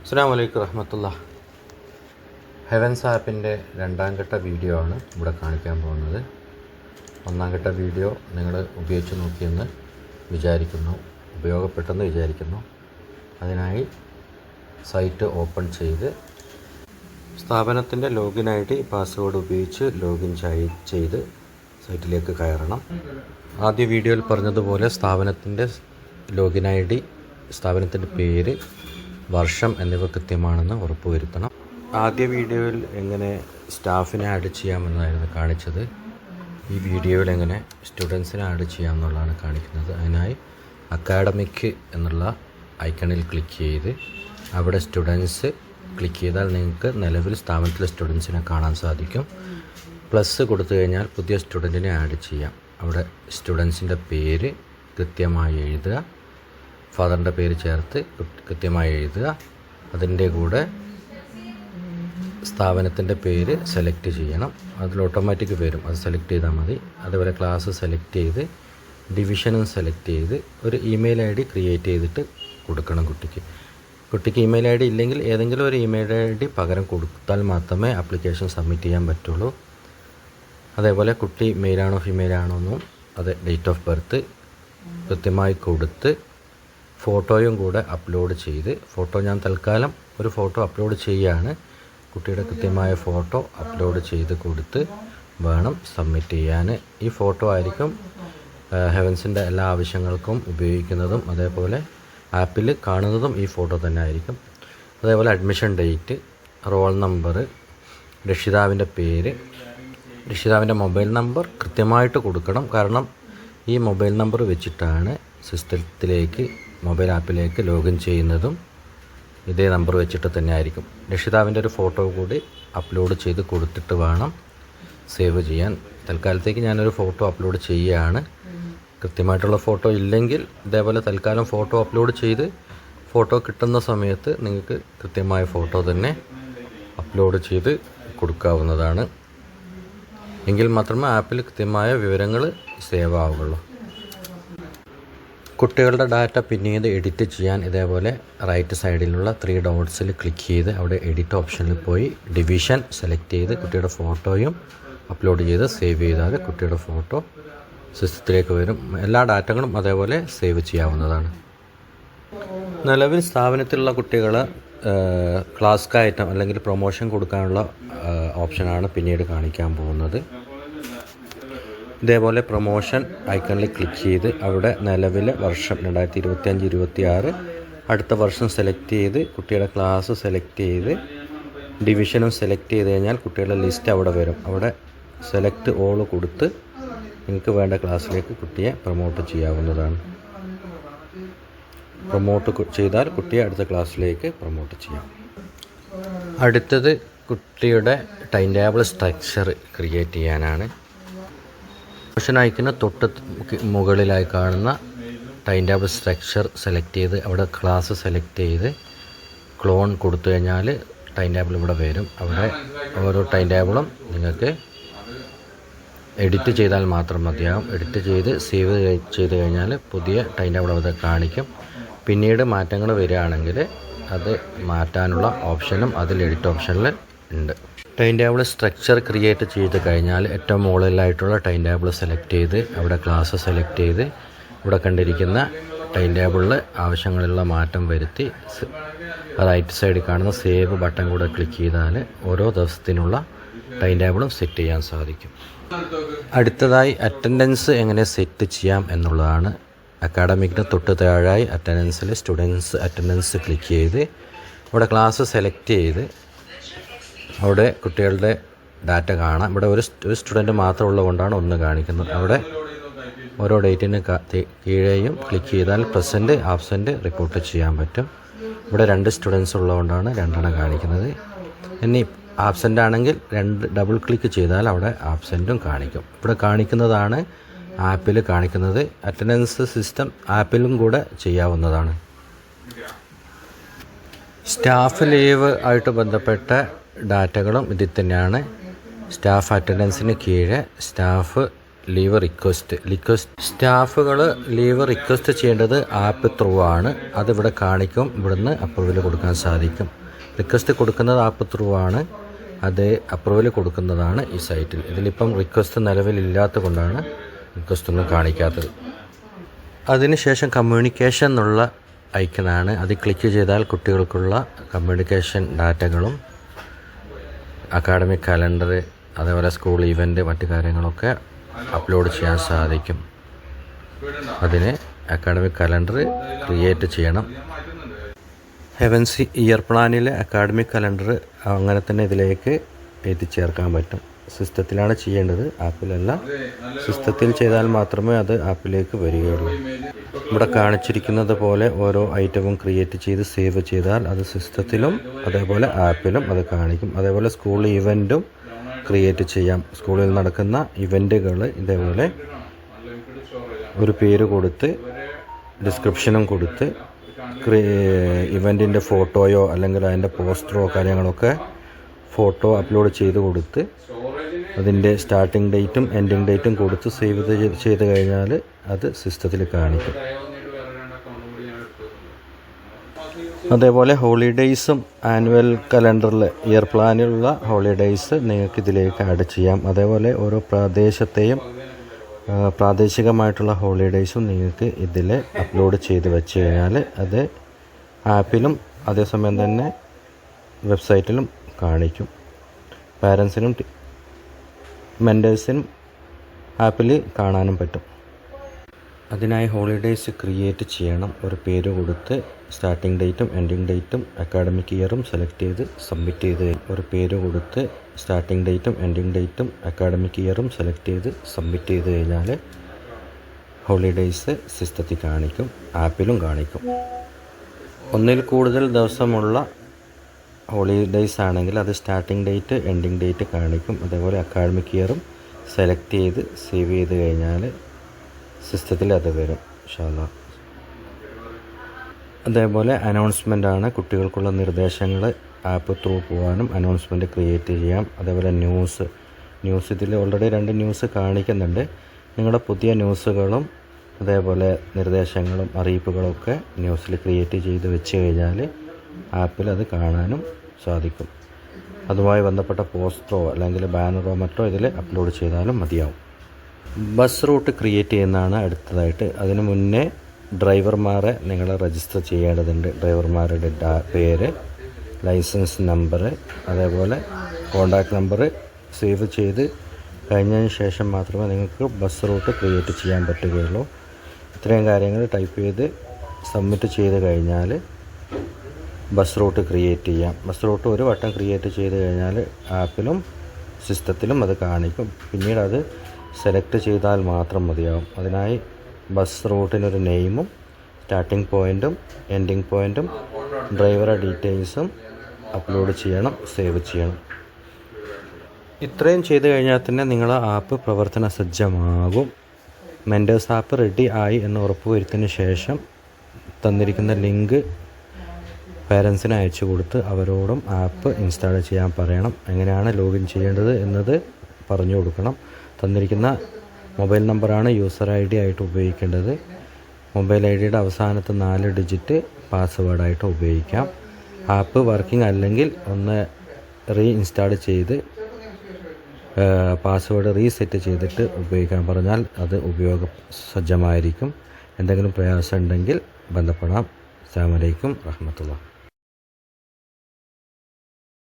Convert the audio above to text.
അസ്സലാമു അലൈക്കും വറഹ്മത്തുള്ളാഹി. ഹെവൻസ് ആപ്പിൻ്റെ രണ്ടാം ഘട്ട വീഡിയോ ആണ് ഇവിടെ കാണിക്കാൻ പോകുന്നത്. ഒന്നാം ഘട്ട വീഡിയോ നിങ്ങൾ ഉപയോഗിച്ച് നോക്കിയെന്ന് വിചാരിക്കുന്നു, ഉപയോഗപ്പെട്ടെന്ന് വിചാരിക്കുന്നു. അതിനായി സൈറ്റ് ഓപ്പൺ ചെയ്ത് സ്ഥാപനത്തിൻ്റെ ലോഗിൻ ID പാസ്വേഡ് ഉപയോഗിച്ച് ലോഗിൻ ചെയ്ത് സൈറ്റിലേക്ക് കയറണം. ആദ്യ വീഡിയോയിൽ പറഞ്ഞതുപോലെ സ്ഥാപനത്തിൻ്റെ ലോഗിൻ ID, സ്ഥാപനത്തിൻ്റെ പേര്, വർഷം എന്നിവ കൃത്യമാണെന്ന് ഉറപ്പുവരുത്തണം. ആദ്യ വീഡിയോയിൽ എങ്ങനെ സ്റ്റാഫിനെ ആഡ് ചെയ്യാമെന്നായിരുന്നു കാണിച്ചത്. ഈ വീഡിയോയിൽ എങ്ങനെ സ്റ്റുഡൻസിനെ ആഡ് ചെയ്യാമെന്നുള്ളതാണ് കാണിക്കുന്നത്. അതിനായി അക്കാഡമിക് എന്നുള്ള ഐക്കണിൽ ക്ലിക്ക് ചെയ്ത് അവിടെ സ്റ്റുഡൻസ് ക്ലിക്ക് ചെയ്താൽ നിങ്ങൾക്ക് നിലവിൽ സ്ഥാപനത്തിലെ സ്റ്റുഡൻസിനെ കാണാൻ സാധിക്കും. പ്ലസ് കൊടുത്തു കഴിഞ്ഞാൽ പുതിയ സ്റ്റുഡൻറ്റിനെ ആഡ് ചെയ്യാം. അവിടെ സ്റ്റുഡൻസിൻ്റെ പേര് കൃത്യമായി എഴുതുക, ഫാദറിൻ്റെ പേര് ചേർത്ത് കൃത്യമായി എഴുതുക. അതിൻ്റെ കൂടെ സ്ഥാപനത്തിൻ്റെ പേര് സെലക്ട് ചെയ്യണം. അതിൽ ഓട്ടോമാറ്റിക് വരും, അത് സെലക്ട് ചെയ്താൽ മതി. അതുപോലെ ക്ലാസ് സെലക്ട് ചെയ്ത് ഡിവിഷനും സെലക്ട് ചെയ്ത് ഒരു ഇമെയിൽ ID ക്രിയേറ്റ് ചെയ്തിട്ട് കൊടുക്കണം കുട്ടിക്ക് ഇമെയിൽ ID ഇല്ലെങ്കിൽ ഏതെങ്കിലും ഒരു ഇമെയിൽ ID പകരം കൊടുത്താൽ മാത്രമേ ആപ്ലിക്കേഷൻ സബ്മിറ്റ് ചെയ്യാൻ പറ്റുള്ളൂ. അതേപോലെ കുട്ടി മെയിലാണോ ഫീമെയിലാണോ എന്നും അത് ഡേറ്റ് ഓഫ് ബർത്ത് കൃത്യമായി കൊടുത്ത് ഫോട്ടോയും കൂടെ അപ്ലോഡ് ചെയ്ത്, ഫോട്ടോ ഞാൻ തൽക്കാലം ഒരു ഫോട്ടോ അപ്ലോഡ് ചെയ്യുകയാണ്. കുട്ടിയുടെ കൃത്യമായ ഫോട്ടോ അപ്ലോഡ് ചെയ്ത് കൊടുത്ത് വേണം സബ്മിറ്റ് ചെയ്യാൻ. ഈ ഫോട്ടോ ആയിരിക്കും ഹെവൻസിൻ്റെ എല്ലാ ആവശ്യങ്ങൾക്കും ഉപയോഗിക്കുന്നതും. അതേപോലെ ആപ്പിൽ കാണുന്നതും ഈ ഫോട്ടോ തന്നെ ആയിരിക്കും. അതേപോലെ അഡ്മിഷൻ ഡേറ്റ്, റോൾ നമ്പർ, രക്ഷിതാവിൻ്റെ പേര്, രക്ഷിതാവിൻ്റെ മൊബൈൽ നമ്പർ കൃത്യമായിട്ട് കൊടുക്കണം. കാരണം ഈ മൊബൈൽ നമ്പർ വെച്ചിട്ടാണ് സിസ്റ്റത്തിലേക്ക്, മൊബൈൽ ആപ്പിലേക്ക് ലോഗിൻ ചെയ്യുന്നതും. ഇതേ നമ്പർ വെച്ചിട്ട് തന്നെ ആയിരിക്കും. രക്ഷിതാവിൻ്റെ ഒരു ഫോട്ടോ കൂടി അപ്ലോഡ് ചെയ്ത് കൊടുത്തിട്ട് വേണം സേവ് ചെയ്യാൻ. തൽക്കാലത്തേക്ക് ഞാനൊരു ഫോട്ടോ അപ്ലോഡ് ചെയ്യുകയാണ്. കൃത്യമായിട്ടുള്ള ഫോട്ടോ ഇല്ലെങ്കിൽ ഇതേപോലെ തൽക്കാലം ഫോട്ടോ അപ്ലോഡ് ചെയ്ത് ഫോട്ടോ കിട്ടുന്ന സമയത്ത് നിങ്ങൾക്ക് കൃത്യമായ ഫോട്ടോ തന്നെ അപ്ലോഡ് ചെയ്ത് കൊടുക്കാവുന്നതാണ്. എങ്കിൽ മാത്രമേ ആപ്പിൽ കൃത്യമായ വിവരങ്ങൾ സേവ് ആവുകയുള്ളൂ. കുട്ടികളുടെ ഡാറ്റ പിന്നീട് എഡിറ്റ് ചെയ്യാൻ ഇതേപോലെ റൈറ്റ് സൈഡിലുള്ള 3 ഡോട്ട്സിൽ ക്ലിക്ക് ചെയ്ത് അവിടെ എഡിറ്റ് ഓപ്ഷനിൽ പോയി ഡിവിഷൻ സെലക്ട് ചെയ്ത് കുട്ടിയുടെ ഫോട്ടോയും അപ്ലോഡ് ചെയ്ത് സേവ് ചെയ്താൽ കുട്ടിയുടെ ഫോട്ടോ സിസ്റ്റത്തിലേക്ക് വരും. എല്ലാ ഡാറ്റകളും അതേപോലെ സേവ് ചെയ്യാവുന്നതാണ്. നിലവിൽ സ്ഥാപനത്തിലുള്ള കുട്ടികൾ ക്ലാസ് കയറ്റം അല്ലെങ്കിൽ പ്രൊമോഷൻ കൊടുക്കാനുള്ള ഓപ്ഷനാണ് പിന്നീട് കാണിക്കാൻ പോകുന്നത്. ഇതേപോലെ പ്രൊമോഷൻ ഐക്കണിൽ ക്ലിക്ക് ചെയ്ത് അവിടെ നിലവിലെ വർഷം 2025-26 അടുത്ത വർഷം സെലക്ട് ചെയ്ത് കുട്ടിയുടെ ക്ലാസ് സെലക്ട് ചെയ്ത് ഡിവിഷനും സെലക്ട് ചെയ്ത് കഴിഞ്ഞാൽ കുട്ടികളുടെ ലിസ്റ്റ് അവിടെ വരും. അവിടെ സെലക്ട് ഓൾ കൊടുത്ത് നിങ്ങൾക്ക് വേണ്ട ക്ലാസ്സിലേക്ക് കുട്ടിയെ പ്രൊമോട്ട് ചെയ്യാവുന്നതാണ്. പ്രൊമോട്ട് ചെയ്താൽ കുട്ടിയെ അടുത്ത ക്ലാസ്സിലേക്ക് പ്രൊമോട്ട് ചെയ്യാം. അടുത്തത് കുട്ടിയുടെ ടൈം ടേബിൾ സ്ട്രക്ചർ ക്രിയേറ്റ് ചെയ്യാനാണ്. ഓപ്ഷൻ ഐക്കന് തൊട്ട് മുകളിലായി കാണുന്ന ടൈം ടേബിൾ സ്ട്രക്ചർ സെലക്ട് ചെയ്ത് അവിടെ ക്ലാസ് സെലക്ട് ചെയ്ത് ക്ലോൺ കൊടുത്തു കഴിഞ്ഞാൽ ടൈം ടേബിൾ ഇവിടെ വരും. അവിടെ ഓരോ ടൈം ടേബിളും നിങ്ങൾക്ക് എഡിറ്റ് ചെയ്താൽ മാത്രം മതിയാകും. എഡിറ്റ് ചെയ്ത് സേവ് ചെയ്ത് കഴിഞ്ഞാൽ പുതിയ ടൈം ടേബിൾ അവിടെ കാണിക്കും. പിന്നീട് മാറ്റങ്ങൾ വരികയാണെങ്കിൽ അത് മാറ്റാനുള്ള ഓപ്ഷനും അതിൽ എഡിറ്റ് ഓപ്ഷനിൽ ഉണ്ട്. ടൈം ടേബിൾ സ്ട്രക്ചർ ക്രിയേറ്റ് ചെയ്ത് കഴിഞ്ഞാൽ ഏറ്റവും മുകളിലായിട്ടുള്ള ടൈം ടേബിൾ സെലക്ട് ചെയ്ത് അവിടെ ക്ലാസ് സെലക്ട് ചെയ്ത് ഇവിടെ കണ്ടിരിക്കുന്ന ടൈം ടേബിളിൽ ആവശ്യങ്ങളുള്ള മാറ്റം വരുത്തി റൈറ്റ് സൈഡിൽ കാണുന്ന സേവ് ബട്ടൺ കൂടെ ക്ലിക്ക് ചെയ്താൽ ഓരോ ദിവസത്തിനുള്ള ടൈം ടേബിളും സെറ്റ് ചെയ്യാൻ സാധിക്കും. അടുത്തതായി അറ്റൻഡൻസ് എങ്ങനെ സെറ്റ് ചെയ്യാം എന്നുള്ളതാണ്. അക്കാഡമിക്കിന് തൊട്ട് താഴായി അറ്റൻഡൻസിൽ സ്റ്റുഡൻസ് അറ്റൻഡൻസ് ക്ലിക്ക് ചെയ്ത് ഇവിടെ ക്ലാസ് സെലക്ട് ചെയ്ത് അവിടെ കുട്ടികളുടെ ഡാറ്റ കാണാം. ഇവിടെ ഒരു സ്റ്റുഡൻറ്റ് മാത്രം ഉള്ളതുകൊണ്ടാണ് 1 കാണിക്കുന്നത്. അവിടെ ഓരോ ഡേറ്റിന് കീഴെയും ക്ലിക്ക് ചെയ്താൽ പ്രസൻറ്റ്, ആബ്സെൻറ്റ് റിപ്പോർട്ട് ചെയ്യാൻ പറ്റും. ഇവിടെ 2 സ്റ്റുഡൻസ് ഉള്ളതുകൊണ്ടാണ് 2 കാണിക്കുന്നത്. ഇനി ആബ്സെൻ്റ് ആണെങ്കിൽ 2 ഡബിൾ ക്ലിക്ക് ചെയ്താൽ അവിടെ ആബ്സെൻറ്റും കാണിക്കും. ഇവിടെ കാണിക്കുന്നതാണ് ആപ്പിൽ കാണിക്കുന്നത്. അറ്റൻഡൻസ് സിസ്റ്റം ആപ്പിലും കൂടെ ചെയ്യാവുന്നതാണ്. സ്റ്റാഫ് ലീവ് ആയിട്ട് ബന്ധപ്പെട്ട ഡാറ്റകളും ഇതിൽ തന്നെയാണ്. സ്റ്റാഫ് അറ്റൻഡൻസിന് കീഴെ സ്റ്റാഫ് ലീവ് റിക്വസ്റ്റ് സ്റ്റാഫുകൾ ലീവ് റിക്വസ്റ്റ് ചെയ്യേണ്ടത് ആപ്പ് ത്രൂ ആണ്. അതിവിടെ കാണിക്കും. ഇവിടുന്ന് അപ്രൂവൽ കൊടുക്കാൻ സാധിക്കും. റിക്വസ്റ്റ് കൊടുക്കുന്നത് ആപ്പ് ത്രൂ ആണ്. അത് അപ്രൂവൽ കൊടുക്കുന്നതാണ് ഈ സൈറ്റിൽ. ഇതിലിപ്പം റിക്വസ്റ്റ് നിലവിലില്ലാത്ത കൊണ്ടാണ് റിക്വസ്റ്റ് ഒന്നും കാണിക്കാത്തത്. അതിനുശേഷം കമ്മ്യൂണിക്കേഷൻ എന്നുള്ള ഐക്കണാണ്. അത് ക്ലിക്ക് ചെയ്താൽ കുട്ടികൾക്കുള്ള കമ്മ്യൂണിക്കേഷൻ ഡാറ്റകളും അക്കാഡമിക് കലണ്ടർ അതേപോലെ സ്കൂൾ ഇവൻ്റ് മറ്റു കാര്യങ്ങളൊക്കെ അപ്ലോഡ് ചെയ്യാൻ സാധിക്കും. അതിന് അക്കാഡമിക് കലണ്ടർ ക്രിയേറ്റ് ചെയ്യണം. ഹെവൻസി ഇയർ പ്ലാനിലെ അക്കാഡമിക് കലണ്ടർ അങ്ങനെ തന്നെ ഇതിലേക്ക് എത്തിച്ചേർക്കാൻ പറ്റും. സിസ്റ്റത്തിലാണ് ചെയ്യേണ്ടത്, ആപ്പിലല്ല. സിസ്റ്റത്തിൽ ചെയ്താൽ മാത്രമേ അത് ആപ്പിലേക്ക് വരികയുള്ളൂ. ഇവിടെ കാണിച്ചിരിക്കുന്നത് പോലെ ഓരോ ഐറ്റവും ക്രിയേറ്റ് ചെയ്ത് സേവ് ചെയ്താൽ അത് സിസ്റ്റത്തിലും അതേപോലെ ആപ്പിലും അത് കാണിക്കും. അതേപോലെ സ്കൂൾ ഇവൻറ്റും ക്രിയേറ്റ് ചെയ്യാം. സ്കൂളിൽ നടക്കുന്ന ഇവൻറ്റുകൾ ഇതേപോലെ ഒരു പേര് കൊടുത്ത് ഡിസ്ക്രിപ്ഷനും കൊടുത്ത് ഇവൻറ്റിൻ്റെ ഫോട്ടോയോ അല്ലെങ്കിൽ അതിൻ്റെ പോസ്റ്ററോ കാര്യങ്ങളൊക്കെ ഫോട്ടോ അപ്ലോഡ് ചെയ്ത് കൊടുത്ത് അതിൻ്റെ സ്റ്റാർട്ടിംഗ് ഡേറ്റും എൻഡിങ് ഡേറ്റും കൊടുത്ത് സേവ് ചെയ്ത് കഴിഞ്ഞാൽ അത് സിസ്റ്റത്തിൽ കാണിക്കും. അതേപോലെ ഹോളിഡേയ്സും ആനുവൽ കലണ്ടറിൽ ഇയർ പ്ലാനിലുള്ള ഹോളിഡേയ്സ് നിങ്ങൾക്ക് ഇതിലേക്ക് ആഡ് ചെയ്യാം. അതേപോലെ ഓരോ പ്രാദേശികമായിട്ടുള്ള ഹോളിഡേയ്സും നിങ്ങൾക്ക് ഇതിൽ അപ്ലോഡ് ചെയ്ത് വെച്ച് കഴിഞ്ഞാൽ അത് ആപ്പിലും അതേസമയം തന്നെ വെബ്സൈറ്റിലും കാണിക്കും. പാരൻസിനും മെൻറ്റേഴ്സിനും ആപ്പിൽ കാണാനും പറ്റും. അതിനായി ഹോളിഡേയ്സ് ക്രിയേറ്റ് ചെയ്യണം. ഒരു പേര് കൊടുത്ത് സ്റ്റാർട്ടിംഗ് ഡേറ്റും എൻഡിങ് ഡേറ്റും അക്കാഡമിക് ഇയറും സെലക്ട് ചെയ്ത് സബ്മിറ്റ് ചെയ്ത് ഒരു പേര് കൊടുത്ത് സ്റ്റാർട്ടിംഗ് ഡേറ്റും എൻഡിങ് ഡേറ്റും അക്കാഡമിക് ഇയറും സെലക്ട് ചെയ്ത് സബ്മിറ്റ് ചെയ്ത് കഴിഞ്ഞാൽ ഹോളിഡേയ്സ് സിസ്റ്റത്തിൽ കാണിക്കും, ആപ്പിലും കാണിക്കും. ഒന്നിൽ കൂടുതൽ ദിവസമുള്ള ഹോളിഡേയ്സ് ആണെങ്കിൽ അത് സ്റ്റാർട്ടിംഗ് ഡേറ്റ് എൻഡിങ് ഡേറ്റ് കാണിക്കും. അതേപോലെ അക്കാഡമിക് ഇയറും സെലക്ട് ചെയ്ത് സേവ് ചെയ്ത് കഴിഞ്ഞാൽ സിസ്റ്റത്തിൽ അത് വരും ഇൻഷാ അല്ലാഹ്. അതേപോലെ അനൗൺസ്മെൻ്റാണ്. കുട്ടികൾക്കുള്ള നിർദ്ദേശങ്ങൾ ആപ്പ് ത്രൂ പോകാനും അനൗൺസ്മെൻറ്റ് ക്രിയേറ്റ് ചെയ്യാം. അതേപോലെ ന്യൂസ് ഇതിൽ ഓൾറെഡി 2 ന്യൂസ് കാണിക്കുന്നുണ്ട്. നിങ്ങളുടെ പുതിയ ന്യൂസുകളും അതേപോലെ നിർദ്ദേശങ്ങളും അറിയിപ്പുകളൊക്കെ ന്യൂസിൽ ക്രിയേറ്റ് ചെയ്ത് വെച്ച് കഴിഞ്ഞാൽ ആപ്പിൽ അത് കാണാനും സാധിക്കും. അതുമായി ബന്ധപ്പെട്ട പോസ്റ്ററോ അല്ലെങ്കിൽ ബാനറോ മറ്റോ ഇതിൽ അപ്ലോഡ് ചെയ്താലും മതിയാവും. ബസ് റൂട്ട് ക്രിയേറ്റ് ചെയ്യുന്നതാണ് അടുത്തതായിട്ട്. അതിന് മുന്നേ ഡ്രൈവർമാരെ നിങ്ങൾ രജിസ്റ്റർ ചെയ്യേണ്ടതുണ്ട്. ഡ്രൈവർമാരുടെ പേര്, ലൈസൻസ് നമ്പർ, അതേപോലെ കോൺടാക്റ്റ് നമ്പർ സേവ് ചെയ്ത് കഴിഞ്ഞതിന് ശേഷം മാത്രമേ നിങ്ങൾക്ക് ബസ് റൂട്ട് ക്രിയേറ്റ് ചെയ്യാൻ പറ്റുകയുള്ളൂ. ഇത്രയും കാര്യങ്ങൾ ടൈപ്പ് ചെയ്ത് സബ്മിറ്റ് ചെയ്ത് കഴിഞ്ഞാൽ ബസ് റൂട്ട് ക്രിയേറ്റ് ചെയ്യാം. ബസ് റൂട്ട് ഒരു വട്ടം ക്രിയേറ്റ് ചെയ്ത് കഴിഞ്ഞാൽ ആപ്പിലും സിസ്റ്റത്തിലും അത് കാണിക്കും. പിന്നീട് അത് സെലക്ട് ചെയ്താൽ മാത്രം മതിയാവും. അതിനായി ബസ് റൂട്ടിനൊരു നെയിമും സ്റ്റാർട്ടിംഗ് പോയിൻറ്റും എൻഡിങ് പോയിൻറ്റും ഡ്രൈവറുടെ ഡീറ്റെയിൽസും അപ്ലോഡ് ചെയ്യണം, സേവ് ചെയ്യണം. ഇത്രയും ചെയ്ത് കഴിഞ്ഞാൽ തന്നെ നിങ്ങളെ ആപ്പ് പ്രവർത്തന സജ്ജമാകും. മെൻറ്റേഴ്സ് ആപ്പ് റെഡി ആയി എന്ന് ഉറപ്പുവരുത്തിയതിന് ശേഷം തന്നിരിക്കുന്ന ലിങ്ക് പേരൻസിന് അയച്ചു കൊടുത്ത് അവരോടും ആപ്പ് ഇൻസ്റ്റാൾ ചെയ്യാൻ പറയണം. എങ്ങനെയാണ് ലോഗിൻ ചെയ്യേണ്ടത് എന്നത് പറഞ്ഞു കൊടുക്കണം. തന്നിരിക്കുന്ന മൊബൈൽ നമ്പറാണ് യൂസർ ID ആയിട്ട് ഉപയോഗിക്കേണ്ടത്. മൊബൈൽ IDയുടെ അവസാനത്തെ 4 ഡിജിറ്റ് പാസ്വേഡായിട്ട് ഉപയോഗിക്കാം. ആപ്പ് വർക്കിംഗ് അല്ലെങ്കിൽ ഒന്ന് ഇൻസ്റ്റാൾ ചെയ്ത് പാസ്വേഡ് റീസെറ്റ് ചെയ്തിട്ട് ഉപയോഗിക്കാൻ പറഞ്ഞാൽ അത് ഉപയോഗസജ്ജമായിരിക്കും. എന്തെങ്കിലും പ്രയാസം ഉണ്ടെങ്കിൽ ബന്ധപ്പെടാം. അസ്സലാമു അലൈക്കും വറഹ്മത്തുള്ളാഹി.